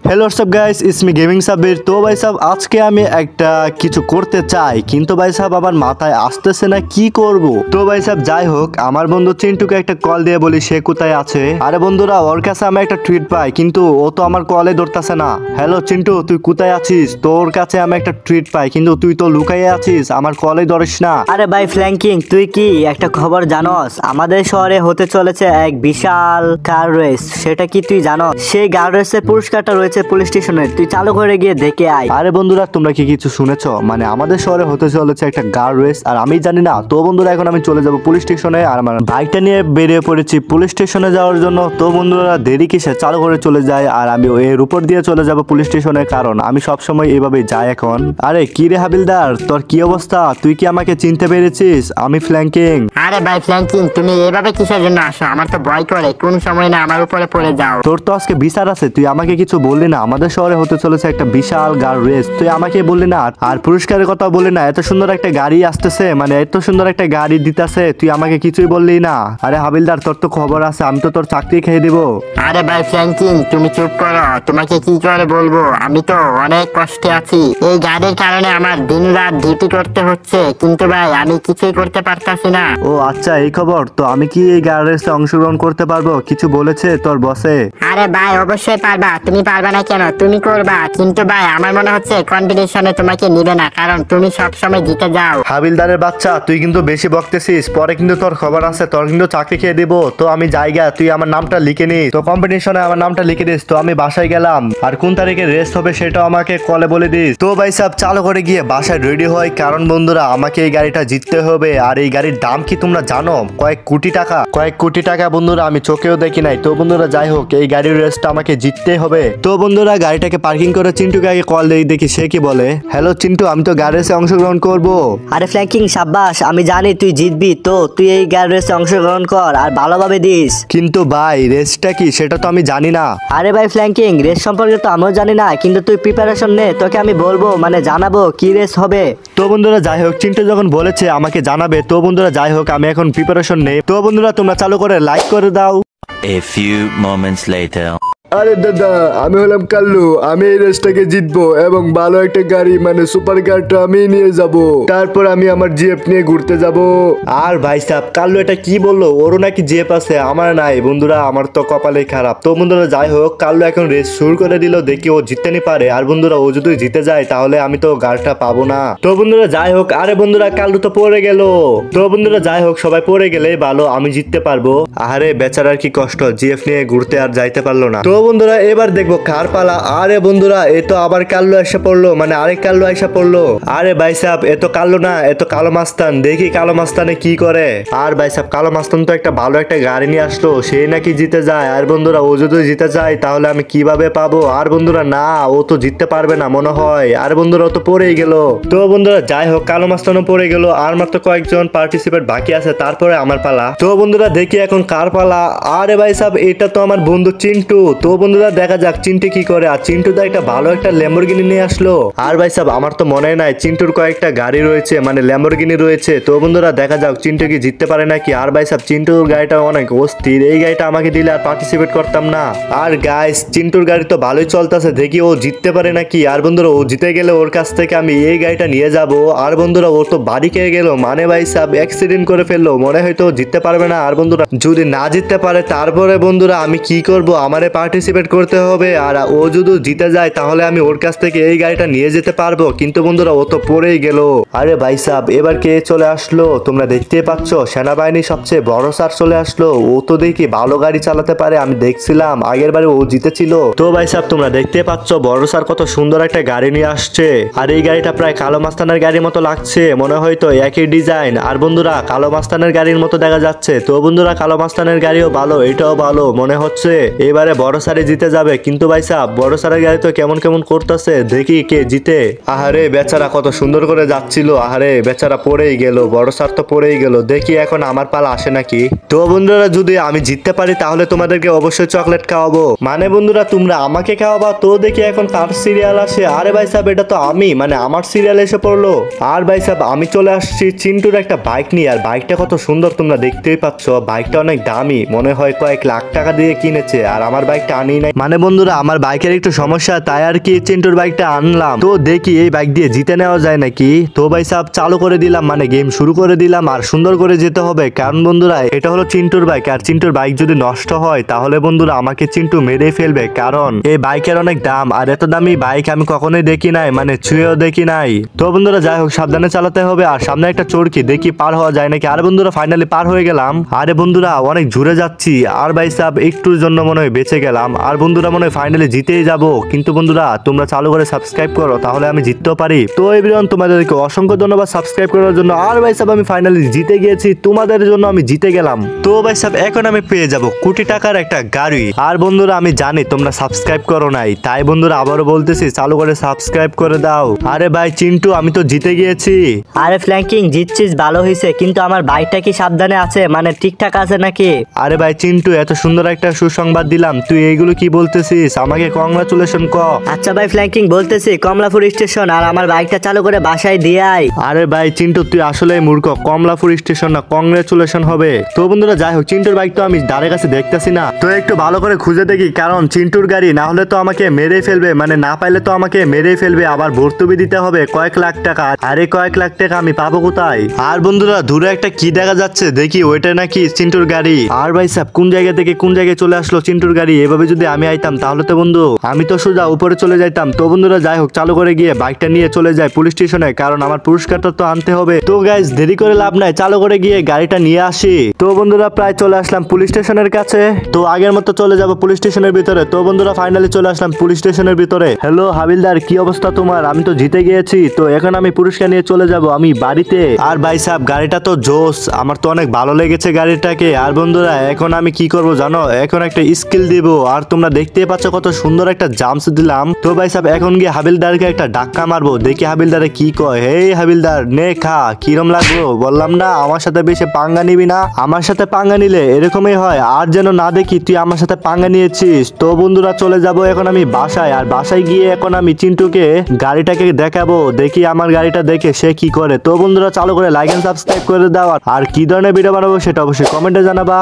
Hello सब guys इसमें gaming Sabir. तो भाई साहब आज के আমি একটা কিছু করতে চাই কিন্তু ভাই সাহেব আমার মাথায় আসতেছে না কি করব। তো ভাই সাহেব যাই হোক আমার বন্ধু চিন্টুকে একটা কল দিয়ে বলি সে কোথায় আছে। আরে বন্ধুরা ওর কাছে আমি একটা টুইট পাই কিন্তু ও তো আমার কলে ধরতেছে না। হ্যালো চিন্টু তুই কোথায় আছিস? তোর কাছে আমি একটা টুইট পাই কিন্তু তুই তো লুকাইয়ে আছিস, আমার কলে ধরিস না। আরে ভাই ফ্ল্যাঙ্কিং, তুই কি একটা খবর জানোস? আমাদের শহরে হতে চলেছে এক বিশাল কার রেস। সেটা কি তুই জানো? সেই কার রেসের পুরস্কারটা রয়েছে পুলিশ স্টেশনে, তুই চালু করে গিয়ে দেখে আয়। আরে বন্ধুরা তোমরা কি কিছু শুনেছো? মানে আমাদের শহরে হতে চলেছে একটা কার রেস আর আমি জানি না। তো বন্ধুরা এখন আমি চলে যাব পুলিশ স্টেশনে আর আমার বাইকটা নিয়ে বেরিয়ে পড়েছি পুলিশ স্টেশনে যাওয়ার জন্য। তো বন্ধুরা দেরি কিসে, চালু করে চলে যায় আর আমি এর উপর দিয়ে চলে যাব পুলিশ স্টেশনে, কারণ আমি সব সময় এইভাবেই যাই এখন। আরে কি রে হাবিলদার, তোর কি অবস্থা? তুই কি আমাকে চিনতে পেরেছিস? আমি ফ্ল্যাঙ্কিং। আরে ভাই ফ্ল্যাঙ্কিং, তুমি এভাবে কিসের জন্য আসো? আমার তো ভয় করে, কোন সময় না আমার উপরে পড়ে যাও। তোর তো আজকে বিচার আছে, তুই আমাকে কিছু বললি না। আমাদের শহরে হতে চলেছে একটা বিশাল গাড়ি রেস, তুই আমাকে বললি না। আর পুরস্কারের কথা বললি না। এত সুন্দর একটা গাড়ি আসতেছে, মানে এত সুন্দর একটা গাড়ি দিতেছে, তুই আমাকে কিছুই বললি না। আরে হাবিলদার তোর তো খবর আছে, আমি তো তোর চাকরি খেয়ে দিব। আরে ভাই ফ্ল্যাঙ্কিং, তুমি চুপ করো। তোমাকে কি করে বলবো, আমি তো অনেক কষ্টে আছি। এই গাড়ির কারণে আমার দিন রাত ডিউটি করতে হচ্ছে, কিন্তু ভাই আমি কিছুই করতে পারতাছি না। ও আচ্ছা এই খবর। তো আমি কি এই গাড়ি রেসে অংশগ্রহণ করতে পারবো? কিছু বলেছে তোর বসে? আরে ভাই অবশ্যই পারবা, তুমি পারবা না কেন? তুমি করবা, কিন্তু ভাই আমার মনে হচ্ছে কম্পিটিশনে তোমাকে নিবে না, কারণ তুমি সব সময় জিতে যাও। হাবিলদারের বাচ্চা তুই কিন্তু বেশি বকতেছিস, পরে কিন্তু তোর খবর আছে, তোর কিন্তু চাকরি খেয়ে দিব। তো আমি জায়গা তুই আমার নামটা লিখে নিস, তো কম্পিটিশনে আমার নামটা লিখে দিস। তো আমি বাসায় গেলাম আর কোন তারিখে রেস হবে সেটাও আমাকে কলে বলে দিস। তো ভাই সাহেব চালু করে গিয়ে বাসায় রেডি হয়, কারণ বন্ধুরা আমাকে এই গাড়িটা জিততে হবে। আর এই গাড়ির দাম কি তোমরা জানো? কয়েক কোটি টাকা, কয়েক কোটি টাকা বন্ধুরা, আমি চোখেও দেখি নাই। তো বন্ধুরা যাই হোক এই গাড়ির রেসটা আমাকে জিততে হবে। তো বন্ধুরা গাড়িটাকে পার্কিং করে চিন্টুকে আগে কল দিয়ে দেখি সে কি বলে। হ্যালো চিন্টু, আমি তো গাড়ি রেসে অংশগ্রহণ করব। আরে ফ্ল্যাঙ্কিং সাব্বাস, আমি জানি তুই জিতবি, তো তুই এই গাড়ি রেসে অংশগ্রহণ কর আর ভালোভাবে দিস। কিন্তু ভাই রেসটা কি সেটা তো আমি জানি না। আরে ভাই ফ্ল্যাঙ্কিং, রেস সম্পর্কে তো আমিও জানি না, কিন্তু তুই প্রিপারেশন নে, তোকে আমি বলবো, মানে জানাবো কি রেস হবে। তো বন্ধুরা যাই হোক চিন্টু যখন বলেছে আমাকে জানাবে, তো বন্ধুরা যাই হোক আমি এখন প্রিপারেশন নেই। তো বন্ধুরা তোমরা চালু করে লাইক করে দাও। A few moments later. আরে দাদা, আমি হলাম কাল্লু। আমি এই রেসটাকে জিতবো এবং ভালো একটা গাড়ি মানে সুপার কারটা আমি নিয়ে যাব। তারপর আমি আমার জিএফ নিয়ে ঘুরতে যাব। আর ভাই সাহেব কাল্লু এটা কি বললো? ওরও নাকি জেপ আছে, আমার নাই। বন্ধুরা আমার তো কপালে খারাপ। তো বন্ধুরা যাই হোক কাল্লু এখন রেস শুরু করে দিল, দেখি ও জিততে নি পারে। আর বন্ধুরা ও যদি জিতে যায় তাহলে আমি তো গাড়িটা পাবো না। তো বন্ধুরা যাই হোক, আরে বন্ধুরা কাল্লু তো পড়ে গেল। তো বন্ধুরা যাই হোক সবাই পড়ে গেলে ভালো, আমি জিততে পারবো। আরে বেচারার কি কষ্ট, জিএফ নিয়ে ঘুরতে আর যাইতে পারলো না। তো বন্ধুরা এবার দেখবো কার পালা। আরে বন্ধুরা এ তো আবার কাল্লু এসে পড়লো, মানে আরেক কাল্লু এসে পড়লো। আরে ভাই সাহেব এ তো কাল্লু না, এ তো কালো মাস্তান। দেখি কালো মাস্তানে কি করে। আর ভাই সাহেব কালো মাস্তান তো একটা ভালো একটা গাড়ি নিয়ে আসলো, সে নাকি জিতে যায়। আর বন্ধুরা ও যদি জিতে যায় তাহলে আমি কিভাবে পাবো? আর বন্ধুরা না, ও তো জিততে পারবে না মনে হয়। আর বন্ধুরা ও তো পড়েই গেল। তো বন্ধুরা যাই হোক কালো মাস্তানও পড়ে গেল, আর মাত্র কয়েকজন পার্টিসিপেট বাকি আছে, তারপরে আমার পালা। তো বন্ধুরা দেখি এখন কার পালা। আরে ভাই সাহেব এটা তো আমার বন্ধু চিন্টু। তো বন্ধুরা দেখা যাক চিন্টু কি করে। আর চিন্টু তো একটা ভালো একটা ল্যাম্বরগিনি নিয়ে আসলো। আর ভাই সাহেব আমার তো মনে নাই চিন্টুর কয়েকটা গাড়ি রয়েছে, মানে ল্যাম্বরগিনি রয়েছে। তো বন্ধুরা দেখা যাক চিন্টু কি জিততে পারে নাকি। আর ভাই সাহেব চিন্টুর গাড়িটা অনেক অস্থির, এই গাড়িটা আমাকে দিলে আর পার্টিসিপেট করতাম না। আর গাইস চিন্টুর গাড়ি তো ভালোই চলতেছে, দেখি ও জিততে পারে নাকি। আর বন্ধুরা ও জিতে গেলে ওর কাছ থেকে আমি এই গাড়িটা নিয়ে যাব। আর বন্ধুরা ও তো বাড়ি খেয়ে গেল, মানে ভাই সাহেব অ্যাক্সিডেন্ট করে ফেললো, মনে হয়তো জিততে পারবে না। আর বন্ধুরা যদি না জিততে পারে তারপরে বন্ধুরা আমি কি করব, আমারে পার্টিসিপেট করতে হবে। আর ও যদি জিতে যায় তাহলে আমি ওর কাছ থেকে এই গাড়িটা নিয়ে যেতে পারবো। কিন্তু বন্ধুরা ও তো পড়েই গেল। আরে ভাই সাহেব এবার কে চলে আসলো? তোমরা দেখতেই পাচ্ছ সেনাবাহিনী সবচেয়ে বড় স্যার চলে আসলো। ও তো দেখি ভালো গাড়ি চালাতে পারে, আমি দেখছিলাম আগের বারে ও জিতেছিল। তো ভাই সাহেব তোমরা দেখতে পাচ্ছ বড় স্যার কত সুন্দর একটা গাড়ি নিয়ে আসছে। আর এই গাড়িটা প্রায় কালো মাস্তানের গাড়ির মতো লাগছে, মনে হয়তো একই ডিজাইন। আর বন্ধুরা কালো মাস্তানের গাড়ির মতো দেখা যাচ্ছে। তো বন্ধুরা কালো মাস্তানের গাড়িও ভালো, এটাও ভালো মনে হচ্ছে। এবারে বড় স্যারে জিতে যাবে। কিন্তু ভাই সাহেব বড় স্যারের গাড়ি তো কেমন কেমন করতেছে, দেখি কে জিতে। আহারে বেচারা কত সুন্দর করে যাচ্ছিল, আহারে বেচারা পড়েই গেল। বড় স্যার তো পড়েই গেল, দেখি এখন আমার পালা আসে নাকি। তো বন্ধুরা যদি আমি জিততে পারি তাহলে তোমাদেরকে অবশ্যই চকলেট খাওয়াবো, মানে বন্ধুরা তোমরা আমাকে খাওয়াবা। তো দেখি এখন কার সিরিয়াল আসে। আরে ভাই সাহেব এটা তো আমি, মানে আমার সিরিয়াল এসে পড়লো। আর ভাই সাহেব আমি চলে আসছি চিন্টুর একটা বাইক নিয়ে। আর বাইকটা কত সুন্দর তোমরা দেখতেই পাচ্ছ, বাইকটা অনেক দামি, মনে হয় কয়েক লাখ টাকা দিয়ে কিনেছে। আর আমার বাইকটা আনি নাই, মানে বন্ধুরা আমার বাইকের একটু সমস্যা, তাই আর কি চিন্টুর বাইকটা আনলাম। তো দেখি এই বাইক দিয়ে জিতে নেওয়া যায় নাকি। তো ভাই সাহেব চালু করে দিলাম, মানে গেম শুরু করে দিলাম, আর সুন্দর করে যেতে হবে, কারণ বন্ধুরা এটা হলো চিন্টুর বাইক, আর চিন্টুর বাইক যদি নষ্ট হয় তাহলে বন্ধুরা আমাকে চিন্টু মেরে ফেলবে, কারণ এই বাইকের অনেক দাম, আর এত দামি বাইক আমি কখনোই দেখি নাই, মানে ছুঁয়েও দেখি নাই। তো বন্ধুরা যাই হোক সাবধানে চালাতে হবে, আর সামনে একটা চোরকি, দেখি পার হওয়া যায় নাকি। আরে বন্ধুরা ফাইনালি পার হয়ে গেলাম। আরে বন্ধুরা অনেক জুড়ে যাচ্ছি, আর ভাই সাহেব একটুর জন্য মনে হয় বেঁচে গেলাম, আর বন্ধুরা মনে হয় ফাইনালি জিতেই যাব। কিন্তু বন্ধুরা তোমরা চালু করে সাবস্ক্রাইব করো, তাহলে আমি জিততেও পারি। তো এভরিওয়ান তোমাদেরকে অসংখ্য ধন্যবাদ সাবস্ক্রাইব করার জন্য। আর ভাই সাহেব আমি ফাইনালি জিতে গিয়েছি, তোমাদের জন্য আমি জিতে গেলাম। তো ভাই সাহেব এখন আমি পেয়ে যাব কোটি টাকার একটা গাড়ি। আর বন্ধুরা আমি জানি তোমরা সাবস্ক্রাইব করো নাই, তাই বন্ধুরা আবারও বলতেছি চালু করে সাবস্ক্রাইব করে দাও। আরে ভাই চিন্টু আমি তো জিতে গিয়েছি। আরে ফ্ল্যাঙ্কিং জিতছিস ভালো হয়েছে, কিন্তু আমার বাইকটা কি সাবধানে আছে, মানে ঠিকঠাক আছে নাকি? আরে ভাই চিন্টু এত সুন্দর একটা সুসংবাদ দিলাম, তুই এইগুলো কি বলতেছিস? আমাকে কংগ্রাচুলেশন ক। আচ্ছা ভাই ফ্ল্যাঙ্কিং বলতেছি কমলাপুর স্টেশন, আর আমার বাইকটা চালু করে বাসায় দিয়ে আয়। আরে ভাই চিন্টু তুই আসলে মূর্খ, কমলাপুর স্টেশন না কংগ্রেচুলেশন হবে। তো বন্ধুরা যাই হোক চিন্টুর বাইক তো আমি ধারে কাছে দেখতেছি না, তো একটু ভালো করে খুঁজে দেখি, কারণ চিন্টুর গাড়ি না হলে তো আমাকে মেরে ফেলবে, মানে না পাইলে তো আমাকে মেরে ফেলবে, আবার ভর্তুকি দিতে হবে কয়েক লাখ টাকা। আরে কয়েক লাখ টাকা আমি পাবো কোথায়? আর বন্ধুরা দূরে একটা কি দেখা যাচ্ছে, দেখি ওইটা নাকি চিন্টুর গাড়ি। আর ভাই সাহেব কোন জায়গা থেকে কোন জায়গায় চলে আসলো চিন্টুর গাড়ি। এভাবে যদি আমি আইতাম তাহলে তো বন্ধু আমি তো সোজা উপরে চলে যাইতাম। তো বন্ধুরা যাই হোক চালু করে গিয়ে বাইকটা নিয়ে চলে যায় পুলিশ স্টেশনে, কারণ আমার পুরস্কারটা তো আনতে হবে। তো গাইস দেরি করে লাভ নাই, চালু করে গিয়ে গাড়িটা নিয়ে আসি। তো বন্ধুরা প্রায় চলে আসলাম পুলিশ স্টেশনের কাছে, তো আগের মতো চলে যাব পুলিশ স্টেশনের ভিতরে। তো বন্ধুরা ফাইনালি চলে আসলাম পুলিশ স্টেশনের ভিতরে। হ্যালো হাবিলদার কি অবস্থা তোমার? আমি তো জিতে গিয়েছি, তো এখন আমি পুরস্কার নিয়ে চলে যাব আমি বাড়িতে। আর ভাই সাহেব গাড়িটা তো জোস, আমার তো অনেক ভালো লেগেছে গাড়িটাকে। আর বন্ধুরা এখন আমি কি করব জানো, এখন একটা স্কিল দিব, আর তোমরা দেখতে পাচ্ছ কত সুন্দর একটা জাম্পস দিলাম। তো ভাই সাহেব এখন গিয়ে হাবিলদারকে একটা ধাক্কা মারবো, দেখি হাবিলদারে কি কয়। হে হাবিলদার নে খা, কিরম লাগলো? বললাম না আমার সাথে বেশি পাঙ্গা নিবি না, আমার সাথে পাঙ্গা নিলে এরকমই হয়, আর যেন না দেখি তুই আমার সাথে পাঙ্গা নিয়েছিস। তো বন্ধুরা চলে যাব এখন আমি বাসায়, আর বাসায় গিয়ে এখন আমি চিন্টুকে গাড়িটাকে দেখাবো, দেখি আমার গাড়িটা দেখে সে কি করে। তো বন্ধুরা চালু করে লাইক এন্ড সাবস্ক্রাইব করে দাও, আর কি ধরনের ভিডিও বানাবো সেটা অবশ্যই কমেন্টে জানাবা।